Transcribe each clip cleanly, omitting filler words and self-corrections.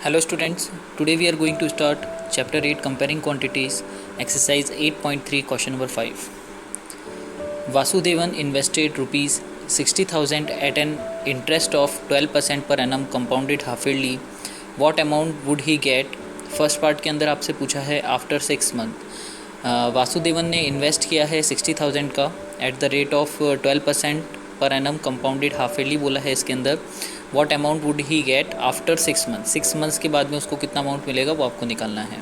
Hello students, today we are going to start chapter 8 comparing quantities, exercise 8.3 question number 5. Vasudevan invested rupees 60,000 at an interest of 12% per annum compounded half yearly. What amount would he get? First part के अंदर आपसे पूछा है after 6 month Vasudevan ने invest किया है 60,000 का at the rate of 12% per annum compounded half yearly बोला है इसके अंदर. What amount would he get after 6 month, 6 months के बाद में उसको कितना अमाउंट मिलेगा वो आपको निकालना है.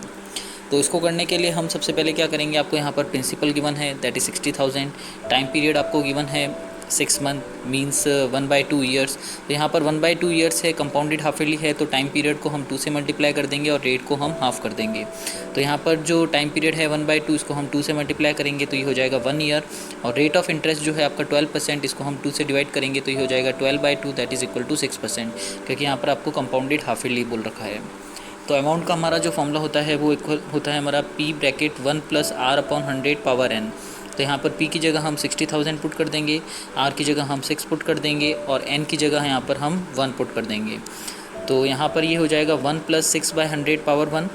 तो इसको करने के लिए हम सबसे पहले क्या करेंगे, आपको यहाँ पर प्रिंसिपल गिवन है दैट इज़ 60,000, टाइम पीरियड आपको गिवन है 6 मंथ मीन्स 1/2 ईयर्स. तो यहाँ पर 1/2 ईयर्स है, कंपाउंडेड हाफ ईयरली है, तो टाइम पीरियड को हम 2 से मल्टीप्लाई कर देंगे और रेट को हम हाफ कर देंगे. तो यहाँ पर जो टाइम पीरियड है 1/2, इसको हम 2 से मल्टीप्लाई करेंगे तो ये हो जाएगा 1 ईयर. और रेट ऑफ इंटरेस्ट जो है आपका 12%, इसको हम 2 से डिवाइड करेंगे तो ये हो जाएगा 12/2 दैट इज़ इक्वल टू 6%, क्योंकि यहाँ पर आपको कंपाउंडेड हाफ ईयरली बोल रखा है. तो अमाउंट का हमारा जो फॉर्मूला होता है वो इक्वल होता है हमारा P(1 + R/100)(n). तो यहाँ पर P की जगह हम 60,000 पुट कर देंगे, R की जगह हम 6 पुट कर देंगे और N की जगह यहाँ पर हम 1 पुट कर देंगे. तो यहाँ पर ये हो जाएगा 1 + 6/100^1.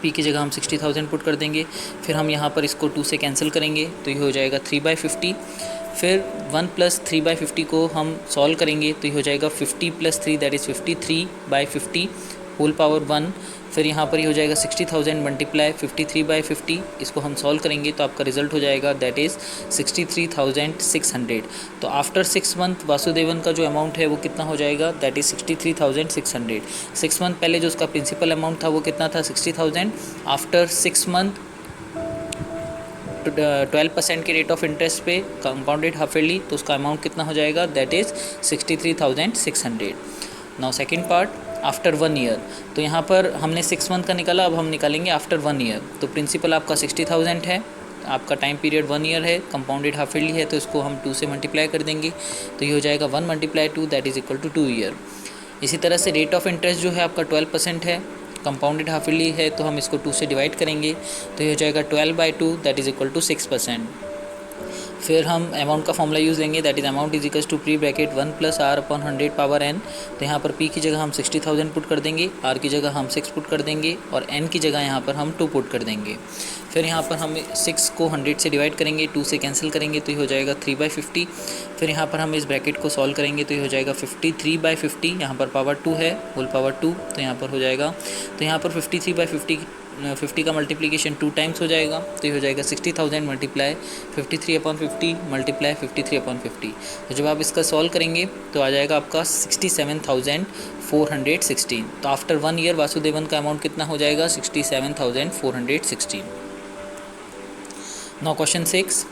P की जगह हम 60,000 पुट कर देंगे, फिर हम यहाँ पर इसको 2 से कैंसिल करेंगे तो ये हो जाएगा 3/50. फिर 1 + 3/50 को हम सॉल्व करेंगे तो ये हो जाएगा 50 + 3 दैट इज़ 53/50 होल पावर 1. फिर यहाँ पर ये हो जाएगा 60,000 मल्टीप्लाई 53/50, इसको हम सॉल्व करेंगे तो आपका रिजल्ट हो जाएगा दैट इज़ 63,600. तो आफ्टर 6 मंथ वासुदेवन का जो अमाउंट है वो कितना हो जाएगा, दैट इज़ 63,600. 6 मंथ पहले जो उसका प्रिंसिपल अमाउंट था वो कितना था 60,000. आफ्टर 6 मंथ 12% के रेट ऑफ इंटरेस्ट पे कंपाउंडेड हाफ ईयरली, तो उसका अमाउंट कितना हो जाएगा, that is 63,600. Now second part after 1 year. तो यहाँ पर हमने 6 मंथ का निकाला, अब हम निकालेंगे आफ्टर 1 ईयर. तो प्रिंसिपल आपका 60,000 है, आपका टाइम पीरियड 1 ईयर है, कंपाउंडेड हाफ ईयरली है, तो इसको हम 2 से मल्टीप्लाई कर देंगे तो ये हो जाएगा 1 × 2 that is equal to 2 year. इसी तरह से रेट ऑफ इंटरेस्ट जो है आपका 12% है, कंपाउंडेड हाफ ईयरली है, तो हम इसको 2 से डिवाइड करेंगे तो ये हो जाएगा 12/2 दैट इज़ इक्वल टू 6%. फिर हम अमाउंट का फॉर्मूला यूज़ लेंगे that is amount is equals to P(1 + R/100)(n). तो यहाँ पर P की जगह हम 60,000 पुट कर देंगे, R की जगह हम 6 पुट कर देंगे और N की जगह यहाँ पर हम 2 पुट कर देंगे. फिर यहाँ पर हम 6 को 100 से डिवाइड करेंगे, 2 से कैंसिल करेंगे तो ये हो जाएगा 3/50. फिर यहाँ पर हम इस ब्रैकेट को सॉल्व करेंगे तो ये हो जाएगा 53/50, यहाँ पर पावर 2 है होल पावर 2, तो यहाँ पर हो जाएगा. तो यहाँ पर 53/50 का मल्टीप्लिकेशन 2 टाइम्स हो जाएगा तो ये हो जाएगा 60,000 मल्टीप्लाई 53/50 मल्टीप्लाई 53/50. तो जब आप इसका सॉल्व करेंगे तो आ जाएगा आपका 67,416. तो आफ्टर 1 ईयर वासुदेवन का अमाउंट कितना हो जाएगा, 67,416. Now question 6.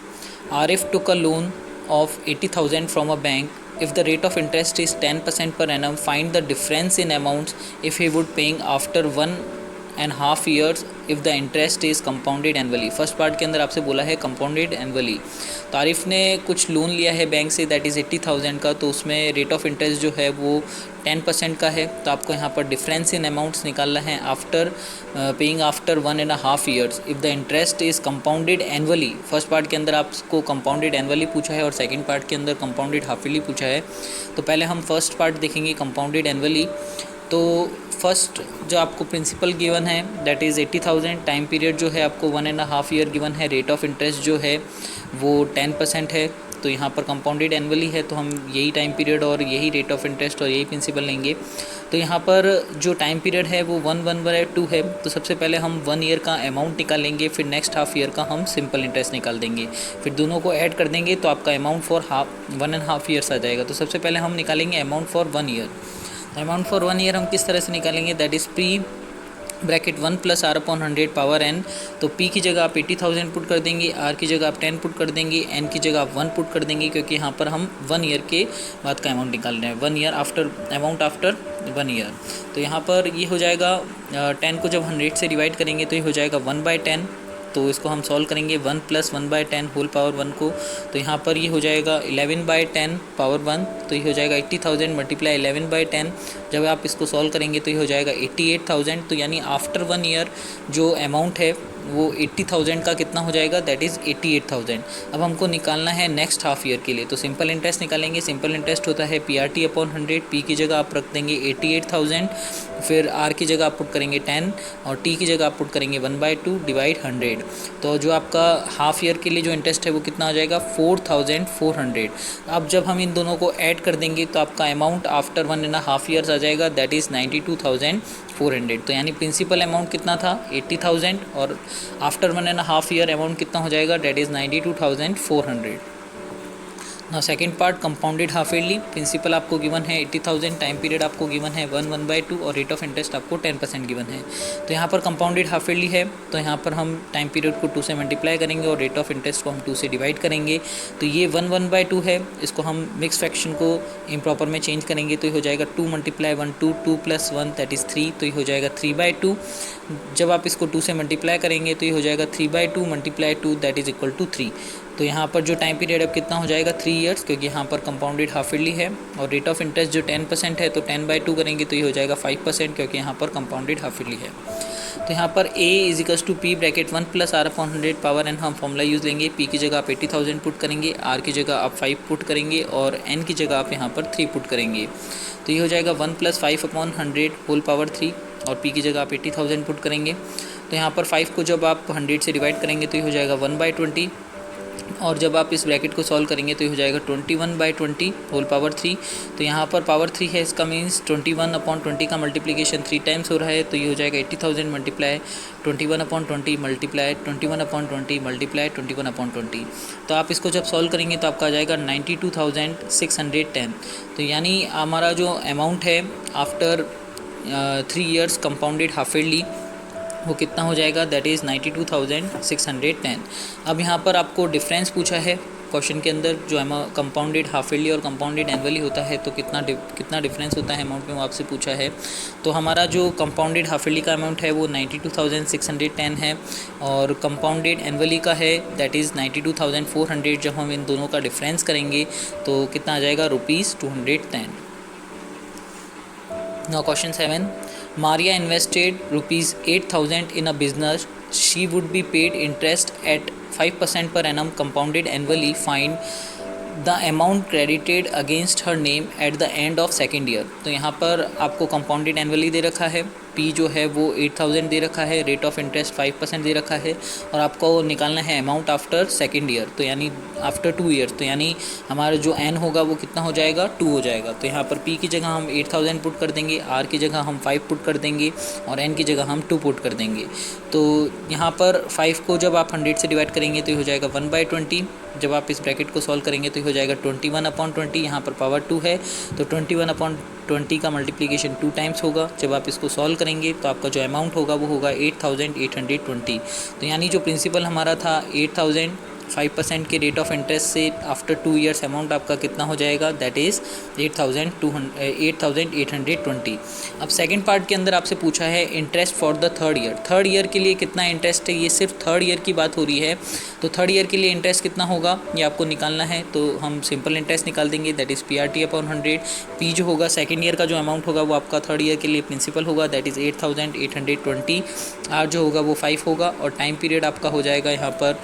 Arif took a loan of 80,000 from a bank. If the rate of interest is 10% per annum, find the difference in amounts if he would paying after 1.5 years if the interest is compounded annually. First part के अंदर आपसे बोला है compounded annually. तो आरिफ ने कुछ loan लिया है बैंक से दैट इज़ 80,000 का, तो उसमें रेट ऑफ इंटरेस्ट जो है वो 10% का है. तो आपको यहाँ पर डिफरेंस इन अमाउंट्स निकालना है after paying after 1.5 years if the interest is compounded annually. First part के अंदर आपको कंपाउंडेड एनुअली पूछा है और सेकंड पार्ट के अंदर कंपाउंडेड हाफ ईयरली पूछा है. तो पहले हम फर्स्ट पार्ट देखेंगे कंपाउंडेड एनुअली. तो फर्स्ट जो आपको प्रिंसिपल गिवन है दैट इज़ 80,000, टाइम पीरियड जो है आपको 1.5 ईयर गिवन है, रेट ऑफ इंटरेस्ट जो है वो 10% है. तो यहाँ पर कंपाउंडेड एनुअली है तो हम यही टाइम पीरियड और यही रेट ऑफ इंटरेस्ट और यही प्रिंसिपल लेंगे. तो यहाँ पर जो टाइम पीरियड है वो 1/2 है. तो सबसे पहले हम 1 ईयर का अमाउंट निकालेंगे, फिर नेक्स्ट हाफ ईयर का हम सिंपल इंटरेस्ट निकाल देंगे, फिर दोनों को ऐड कर देंगे तो आपका अमाउंट फॉर 1.5 ईयर्स आ जाएगा. तो सबसे पहले हम निकालेंगे amount for 1 year. Amount for 1 year हम किस तरह से निकालेंगे, दैट इज़ P(1 + R/100)(n). तो P की जगह आप 80,000 पुट कर देंगे, R की जगह आप 10 पुट कर देंगे, N की जगह आप 1 पुट कर देंगे, क्योंकि यहाँ पर हम 1 ईयर के बाद का अमाउंट निकाल रहे हैं, 1 year after amount after 1 year. तो यहाँ पर ये हो जाएगा 10 को जब 100 से डिवाइड करेंगे तो ये हो जाएगा 1/10. तो इसको हम सॉल्व करेंगे 1 + 1/10 होल पावर 1 को. तो यहाँ पर ये हो जाएगा 11/10 पावर 1, तो ये हो जाएगा 80,000 मल्टीप्लाई 11/10. जब आप इसको सॉल्व करेंगे तो ये हो जाएगा 88,000. तो यानी आफ्टर 1 ईयर जो अमाउंट है वो 80,000 का कितना हो जाएगा, दैट इज़ 88,000। अब हमको निकालना है नेक्स्ट हाफ ईयर के लिए, तो सिंपल इंटरेस्ट निकालेंगे। सिंपल इंटरेस्ट होता है PRT अपॉन 100। P की जगह आप रख देंगे 88,000, फिर R की जगह आप पुट करेंगे 10 और T की जगह आप पुट करेंगे 1/2 डिवाइड 100। तो जो आपका हाफ ईयर के लिए जो इंटरेस्ट है वो कितना आ जाएगा, 4,400। अब जब हम इन दोनों को ऐड कर देंगे तो आपका अमाउंट आफ्टर 1.5 ईयर्स आ जाएगा, दैट इज़ 92,400। तो यानी प्रिंसिपल अमाउंट कितना था, 80,000, और आफ्टर 1.5 ईयर अमाउंट कितना हो जाएगा, that is 92,400। Now second part, compounded half yearly. Principal आपको गिवन है 80,000, टाइम पीरियड आपको गिवन है 1/2 और रेट ऑफ इंटरेस्ट आपको 10% गिवन है। तो यहाँ पर कंपाउंडेड हाफ ईयरली है, तो यहाँ पर हम टाइम पीरियड को 2 से मल्टीप्लाई करेंगे और रेट ऑफ इंटरेस्ट को हम 2 से डिवाइड करेंगे। तो ये 1/2 है, इसको हम मिक्स फ्रैक्शन को इम्प्रॉपर में चेंज करेंगे तो ये हो जाएगा 2 × 1 2, 2 + 1 दैट इज़ 3, तो ये हो जाएगा 3/2। जब आप इसको 2 से मल्टीप्लाई करेंगे तो ये हो जाएगा 3/2 × 2 दैट इज़ इक्वल टू 3। तो यहाँ पर जो टाइम पीरियड अब कितना हो जाएगा, 3 ईयर्स, क्योंकि यहाँ पर कंपाउंडेड हाफ ईयरली है। और रेट ऑफ इंटरेस्ट जो 10% है, तो 10/2 करेंगे तो ये हो जाएगा 5%, क्योंकि यहाँ पर कंपाउंडेड हाफ ईयरली है। तो यहाँ पर A = P bracket 1 + R/100 power n हम फॉर्मूला यूज़ लेंगे। P की जगह आप 80,000 पुट करेंगे, R की जगह आप 5 पुट करेंगे और n की जगह आप यहाँ पर 3 पुट करेंगे। तो ये हो जाएगा 1 + 5/100 होल पावर 3, और P की जगह आप 80,000 पुट करेंगे। तो यहाँ पर 5 को जब आप 100 से डिवाइड करेंगे तो ये हो जाएगा 1/20, और जब आप इस ब्रैकेट को सॉल्व करेंगे तो ये हो जाएगा 21/20 होल पावर 3। तो यहाँ पर पावर 3 है, इसका मीन्स 21/20 का मल्टीप्लिकेशन 3 टाइम्स हो रहा है, तो ये हो जाएगा 80,000 मल्टीप्लाई 21/20 मल्टीप्लाई 21/20 मल्टीप्लाई 21/20। तो आप इसको जब सॉल्व करेंगे तो आपका आ जाएगा 92,610। तो यानी हमारा जो अमाउंट है after 3 years compounded half yearly वो कितना हो जाएगा, दैट इज़ 92,610। अब यहाँ पर आपको डिफरेंस पूछा है क्वेश्चन के अंदर, जो कंपाउंडेड हाफ ईयरली और कंपाउंडेड एनुअली होता है तो कितना डिफरेंस होता है अमाउंट में, वो आपसे पूछा है। तो हमारा जो कंपाउंडेड हाफ ईयरली का अमाउंट है वो 92,610 है, और कंपाउंडेड एनुअली का है दैट इज़ 92,400। जब हम इन दोनों का डिफरेंस करेंगे तो कितना आ जाएगा, ₹210। Now question 7, Maria invested ₹8,000 in a business. She would be paid interest at 5% per annum compounded annually. Find the amount credited against her name at the end of second year. तो यहाँ पर आपको compounded annually दे रखा है, P जो है वो 8,000 दे रखा है, रेट ऑफ इंटरेस्ट 5% दे रखा है, और आपको निकालना है अमाउंट आफ्टर सेकेंड ईयर, तो यानी आफ्टर 2 ईयर्स। तो यानी हमारा जो n होगा वो कितना हो जाएगा, 2 हो जाएगा। तो यहाँ पर P की जगह हम 8,000 पुट कर देंगे, R की जगह हम 5 पुट कर देंगे और n की जगह हम 2 पुट कर देंगे। तो यहाँ पर 5 को जब आप 100 से डिवाइड करेंगे तो ये हो जाएगा 1/20। जब आप इस ब्रैकेट को सॉल्व करेंगे तो हो जाएगा 21/20, यहाँ पर पावर 2 है तो 21/20 का मल्टीप्लिकेशन 2 टाइम्स होगा। जब आप इसको सॉल्व करेंगे तो आपका जो अमाउंट होगा वो होगा 8,820। तो यानी जो प्रिंसिपल हमारा था 8,000, 5% के रेट ऑफ इंटरेस्ट से आफ्टर 2 ईयर्स अमाउंट आपका कितना हो जाएगा, दैट इज़ 8,820। अब सेकंड पार्ट के अंदर आपसे पूछा है interest for the third year. Third year के लिए कितना इंटरेस्ट है, ये सिर्फ थर्ड ईयर की बात हो रही है। तो थर्ड ईयर के लिए इंटरेस्ट कितना होगा ये आपको निकालना है। तो हम सिंपल इंटरेस्ट निकाल देंगे, दैट इज़ PRT/100। P जो होगा सेकेंड ईयर का जो अमाउंट होगा वो आपका थर्ड ईयर के लिए प्रिंसिपल होगा, दैट इज़ 8,820। R जो होगा वो 5 होगा, और टाइम पीरियड आपका हो जाएगा यहाँ पर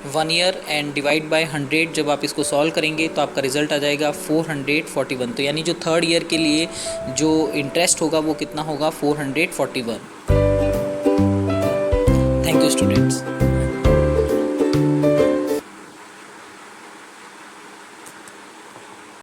1 ईयर एंड डिवाइड बाय 100। जब आप इसको सॉल्व करेंगे तो आपका रिजल्ट आ जाएगा 441। तो यानी जो थर्ड ईयर के लिए जो इंटरेस्ट होगा वो कितना होगा, 441। Thank you students.